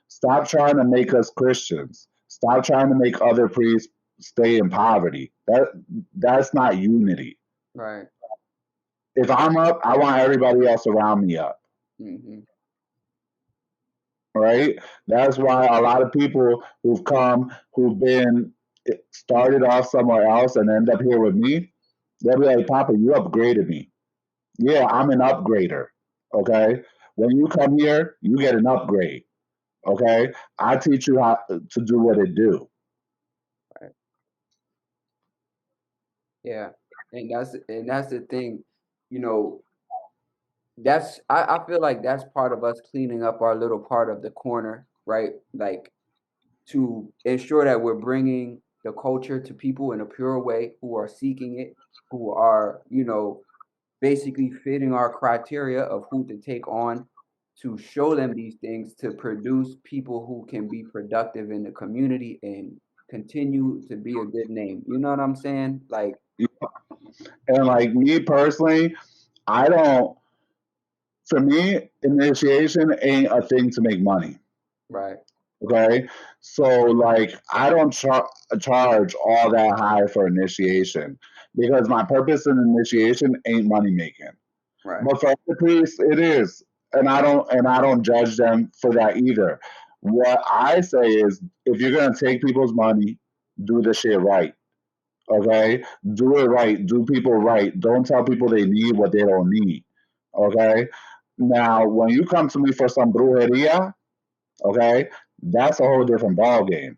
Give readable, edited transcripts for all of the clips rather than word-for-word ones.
Stop trying to make us Christians. Stop trying to make other priests stay in poverty. That's not unity. Right. If I'm up, I want everybody else around me up. Mm-hmm. Right? That's why a lot of people who've come, who've been started off somewhere else and end up here with me, they'll be like, Papa, you upgraded me. Yeah, I'm an upgrader. Okay. When you come here, you get an upgrade. Okay. I teach you how to do what it do. Right. Yeah. And that's the thing, you know, I feel like that's part of us cleaning up our little part of the corner, right? Like to ensure that we're bringing the culture to people in a pure way who are seeking it, who are, basically fitting our criteria of who to take on to show them these things to produce people who can be productive in the community and continue to be a good name. You know what I'm saying? Like, And like me personally, I don't, for me, initiation ain't a thing to make money. right, Okay. So, like, I don't charge all that high for initiation because my purpose in initiation ain't money making. right, But for other priests, it is, and I don't judge them for that either. What I say is, if you're gonna take people's money, do the shit right. Okay, do it right. Do people right. Don't tell people they need what they don't need. Okay. Now, when you come to me for some brujeria, okay, that's a whole different ball game.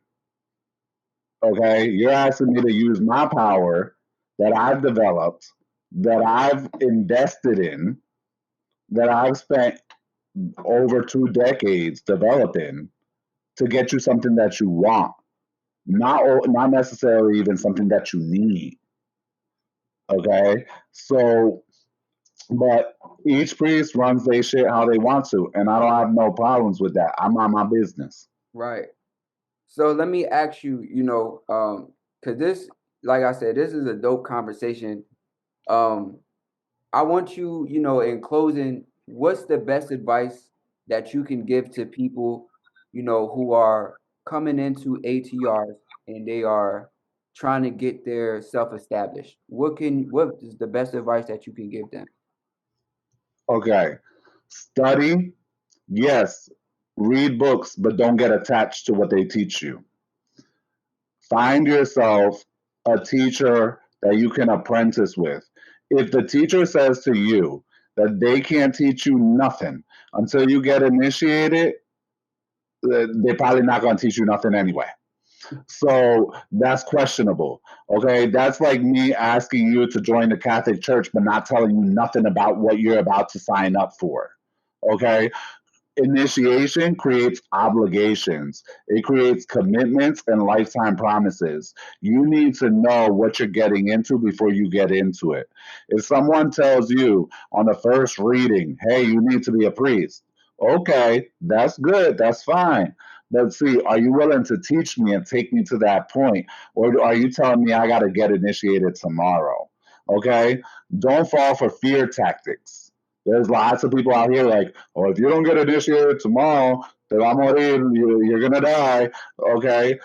Okay, you're asking me to use my power that I've developed, that I've invested in, that I've spent over 2 decades developing to get you something that you want, not necessarily even something that you need. Okay, so but each priest runs their shit how they want to, and I don't have no problems with that. I'm on my business. right. So let me ask you, because this, like I said, this is a dope conversation. Um, I want you, in closing, what's the best advice that you can give to people, who are coming into ATRs and they are trying to get their self established? What is the best advice that you can give them? Okay, study, yes, read books, but don't get attached to what they teach you. Find yourself a teacher that you can apprentice with. If the teacher says to you that they can't teach you nothing until you get initiated, they're probably not going to teach you nothing anyway. So that's questionable. Okay. That's like me asking you to join the Catholic Church, but not telling you nothing about what you're about to sign up for. Okay. Initiation creates obligations. It creates commitments and lifetime promises. You need to know what you're getting into before you get into it. If someone tells you on the first reading, hey, you need to be a priest, okay, that's good, that's fine. But see, are you willing to teach me and take me to that point? Or are you telling me I got to get initiated tomorrow? Okay? Don't fall for fear tactics. There's lots of people out here like, oh, if you don't get initiated tomorrow, then I'm already, you're going to die. Okay.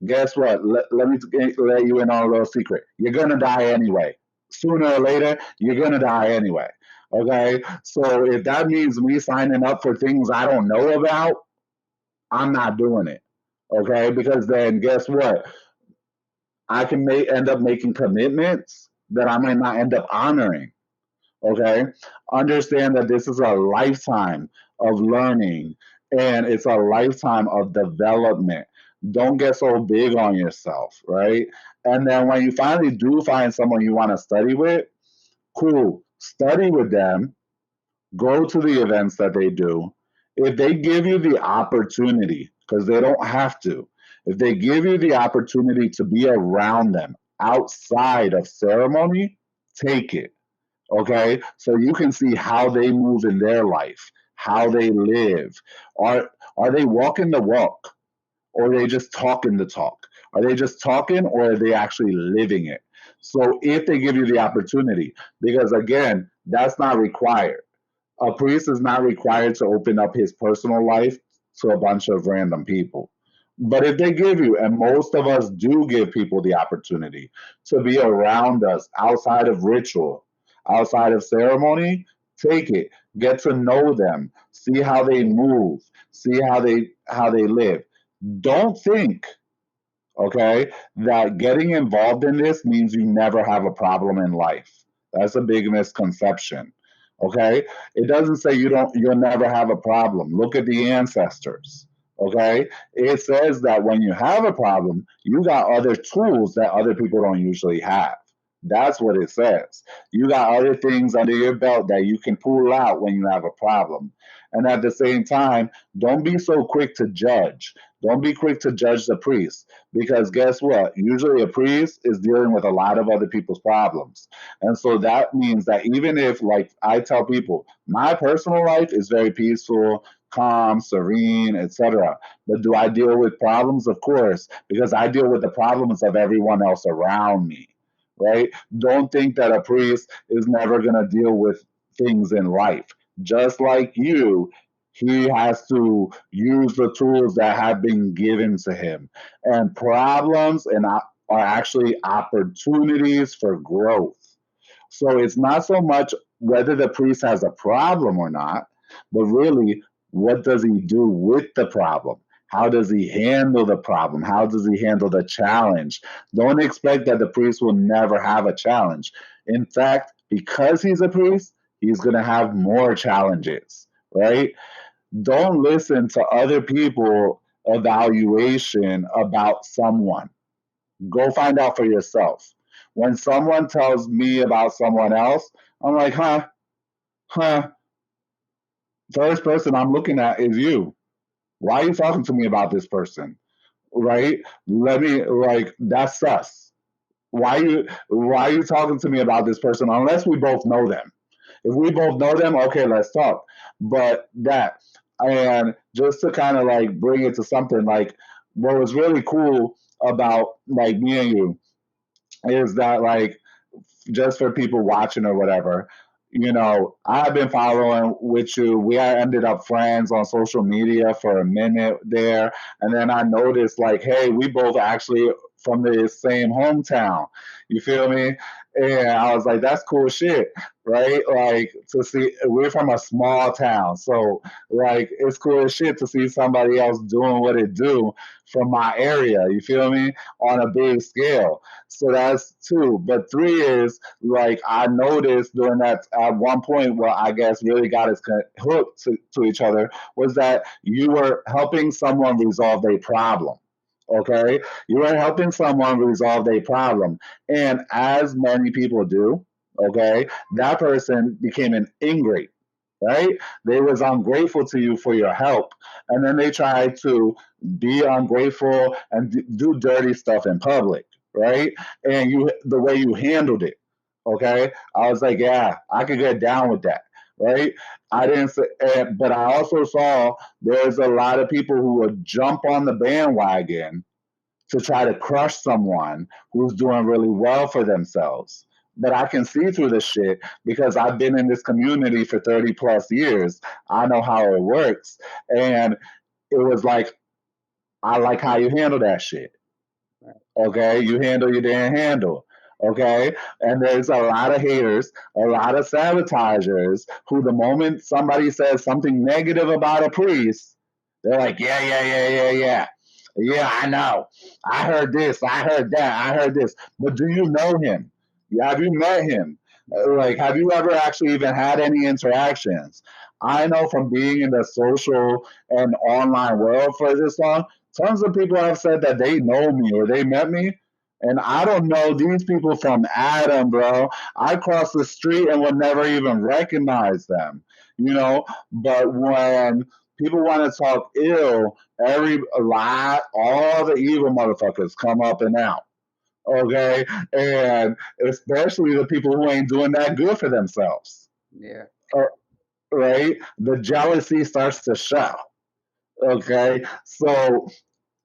Guess what? Let me let you in on a little secret. You're going to die anyway. Sooner or later, you're going to die anyway. Okay. So if that means me signing up for things I don't know about, I'm not doing it. Okay. Because then guess what? I can end up making commitments that I might not end up honoring. Okay. Understand that this is a lifetime of learning and it's a lifetime of development. Don't get so big on yourself, right? And then when you finally do find someone you want to study with, cool, study with them, go to the events that they do. If they give you the opportunity, because they don't have to, if they give you the opportunity to be around them outside of ceremony, take it. Okay, so you can see how they move in their life, how they live. Are they walking the walk, or are they just talking the talk? Are they just talking, or are they actually living it? So if they give you the opportunity, because again, that's not required. A priest is not required to open up his personal life to a bunch of random people. But if they give you, and most of us do give people the opportunity to be around us outside of ritual, outside of ceremony, take it. Get to know them. See how they move. See how they live. Don't think, okay, that getting involved in this means you never have a problem in life. That's a big misconception. Okay? It doesn't say you'll never have a problem. Look at the ancestors. Okay? It says that when you have a problem, you got other tools that other people don't usually have. That's what it says. You got other things under your belt that you can pull out when you have a problem. And at the same time, don't be so quick to judge. Don't be quick to judge the priest, because guess what? Usually a priest is dealing with a lot of other people's problems. And so that means that even if, like I tell people, my personal life is very peaceful, calm, serene, etc. But do I deal with problems? Of course, because I deal with the problems of everyone else around me, right? Don't think that a priest is never going to deal with things in life. Just like you, he has to use the tools that have been given to him. And problems are actually opportunities for growth. So it's not so much whether the priest has a problem or not, but really, what does he do with the problem? How does he handle the problem? How does he handle the challenge? Don't expect that the priest will never have a challenge. In fact, because he's a priest, he's going to have more challenges, right? Don't listen to other people evaluation about someone. Go find out for yourself. When someone tells me about someone else, I'm like, huh. First person I'm looking at is you. Why are you talking to me about this person? Right? Let me, like, that's sus. Why are you talking to me about this person unless we both know them? If we both know them, okay, let's talk. But that, and just to kind of like bring it to something like what was really cool about like me and you is that like just for people watching or whatever, I've been following with you. We ended up friends on social media for a minute there. And then I noticed, like, hey, we both actually from the same hometown. You feel me? And I was like, that's cool shit, right? Like, to see, we're from a small town. So, like, it's cool as shit to see somebody else doing what it do from my area. You feel me? On a big scale. So that's two. But three is, like, I noticed during that at one point where I guess really got us hooked to each other was that you were helping someone resolve a problem. Okay, you were helping someone resolve a problem, and as many people do, okay, that person became an ingrate, right? They was ungrateful to you for your help, and then they tried to be ungrateful and do dirty stuff in public, right? And the way you handled it, okay, I was like, yeah, I could get down with that, right? I didn't say, but I also saw there's a lot of people who would jump on the bandwagon to try to crush someone who's doing really well for themselves. But I can see through this shit because I've been in this community for 30 plus years. I know how it works. And it was like, I like how you handle that shit. Okay, you handle your damn handle. Okay, and there's a lot of haters, a lot of sabotagers who, the moment somebody says something negative about a priest, they're like, yeah, yeah, yeah, yeah, yeah. Yeah, I know. I heard this. I heard that. I heard this. But do you know him? Yeah, have you met him? Like, have you ever actually even had any interactions? I know from being in the social and online world for this long, tons of people have said that they know me or they met me. And I don't know these people from Adam, bro. I cross the street and would never even recognize them, you know? But when people want to talk ill, a lot, all the evil motherfuckers come up and out. Okay, and especially the people who ain't doing that good for themselves. Yeah. Uh, right, the jealousy starts to show. Okay, so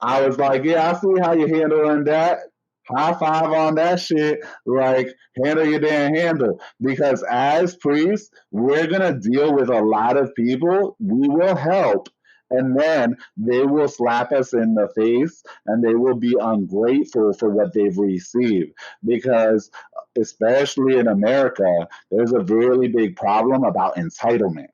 I was like, yeah, I see how you're handling that. High five on that shit. Like, handle your damn handle. Because as priests, we're going to deal with a lot of people. We will help. And then they will slap us in the face and they will be ungrateful for what they've received. Because, especially in America, there's a really big problem about entitlement.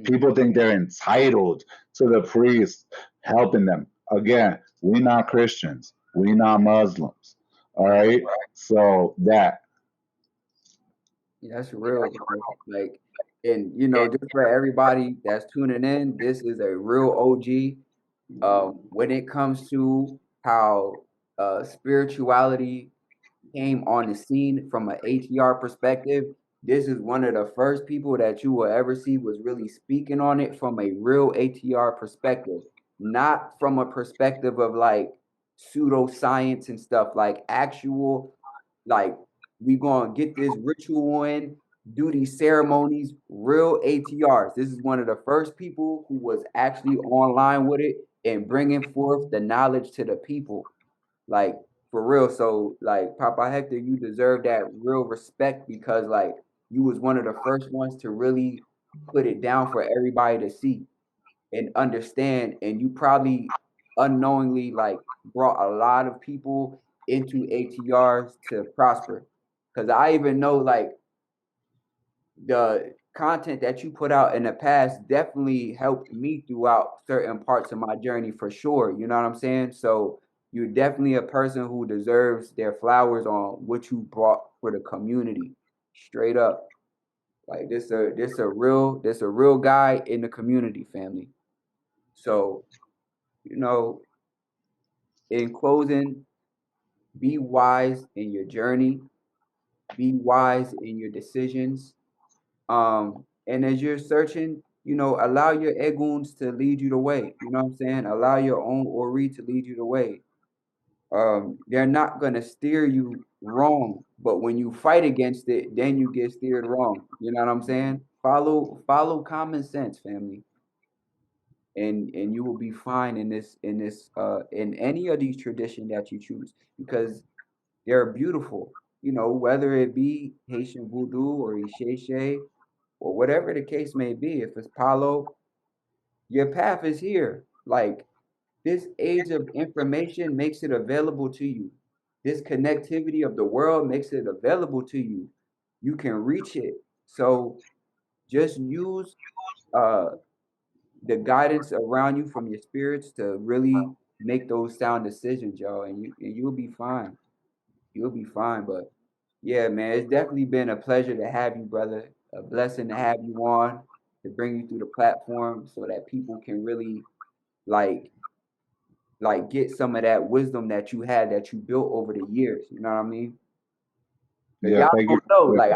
People think they're entitled to the priest helping them. Again, we not Christians. We not Muslims. All right. So that. Yeah, that's real, bro. Like, and you know, just for everybody that's tuning in, this is a real OG. When it comes to how spirituality came on the scene from an ATR perspective, this is one of the first people that you will ever see was really speaking on it from a real ATR perspective, not from a perspective of like pseudoscience and stuff, like actual, like we gonna get this ritual in, do these ceremonies, real ATRs. This is one of the first people who was actually online with it and bringing forth the knowledge to the people. Like for real. So like Papa Hector, you deserve that real respect because like you was one of the first ones to really put it down for everybody to see and understand. And you probably unknowingly like brought a lot of people into ATRs to prosper. Cause I even know like the content that you put out in the past definitely helped me throughout certain parts of my journey for sure. You know what I'm saying? So you're definitely a person who deserves their flowers on what you brought for the community. Straight up. Like this a real guy in the community, family. So, you know, in closing, be wise in your journey, be wise in your decisions. And as you're searching, you know, allow your eguns to lead you the way. You know what I'm saying? Allow your own ori to lead you the way. They're not gonna steer you wrong, but when you fight against it, then you get steered wrong. You know what I'm saying? Follow common sense, family, and you will be fine in any of these traditions that you choose because they're beautiful. You know, whether it be Haitian Voodoo or Isese or whatever the case may be, if it's Palo, your path is here. Like this age of information makes it available to you. This connectivity of the world makes it available to you. You can reach it. So just use uh, the guidance around you from your spirits to really make those sound decisions, y'all, and you'll be fine. You'll be fine. But yeah, man, it's definitely been a pleasure to have you, brother. A blessing to have you on to bring you through the platform so that people can really like get some of that wisdom that you had that you built over the years. You know what I mean? Cause Yeah. y'all Thank you. don't know. Like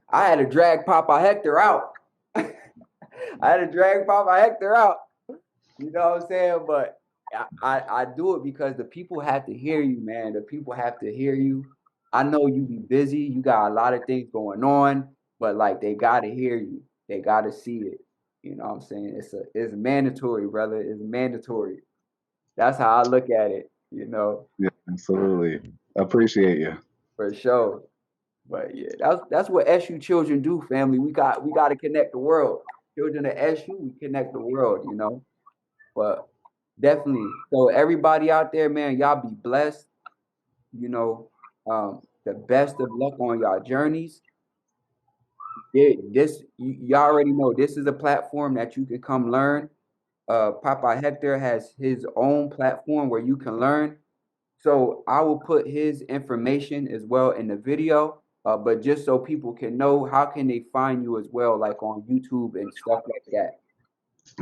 I had to drag Papa Hector out. I had to drag Papa Hector out. You know what I'm saying? But I do it because the people have to hear you, man. The people have to hear you. I know you be busy. You got a lot of things going on, but like they gotta hear you. They gotta see it. You know what I'm saying? It's mandatory, brother. It's mandatory. That's how I look at it. You know, Yeah, absolutely. Appreciate you. for sure. But yeah, that's what SU children do, family. We got to connect the world. Children of SU, we connect the world. You know. But definitely. So everybody out there, man, y'all be blessed. You know, the best of luck on y'all journeys. Y'all already know this is a platform that you can come learn. Papa Hector has his own platform where you can learn. So I will put his information as well in the video. But just so people can know, how can they find you as well, like on YouTube and stuff like that?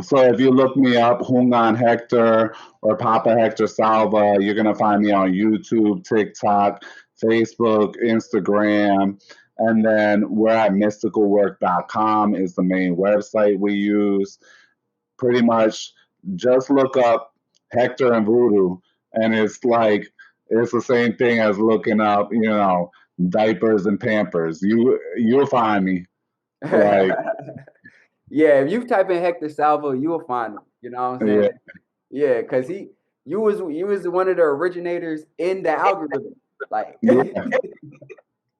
So if you look me up, Houngan Hector or Papa Hector Salva, you're gonna find me on YouTube, TikTok, Facebook, Instagram, and then we're at mysticalwork.com is the main website we use. Pretty much just look up Hector and Voodoo, and it's the same thing as looking up, diapers and Pampers. You'll find me. Like, Yeah, if you type in Hector Salva, you will find him. You know what I'm saying? yeah, Yeah, because you was one of the originators in the algorithm. Like yeah,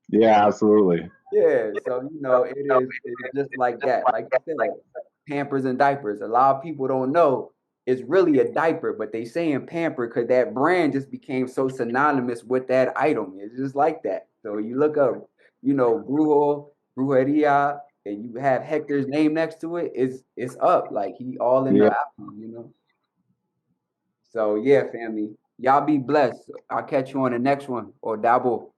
yeah, absolutely. yeah, so you know it is just like that, like you said. Pampers and diapers. A lot of people don't know it's really a diaper, but they saying pamper because that brand just became so synonymous with that item. It's just like that. So you look up, Brujo, Brujeria, and you have Hector's name next to it, it's up. Like he all in the Yeah. album. So yeah, family. Y'all be blessed. I'll catch you on the next one or double.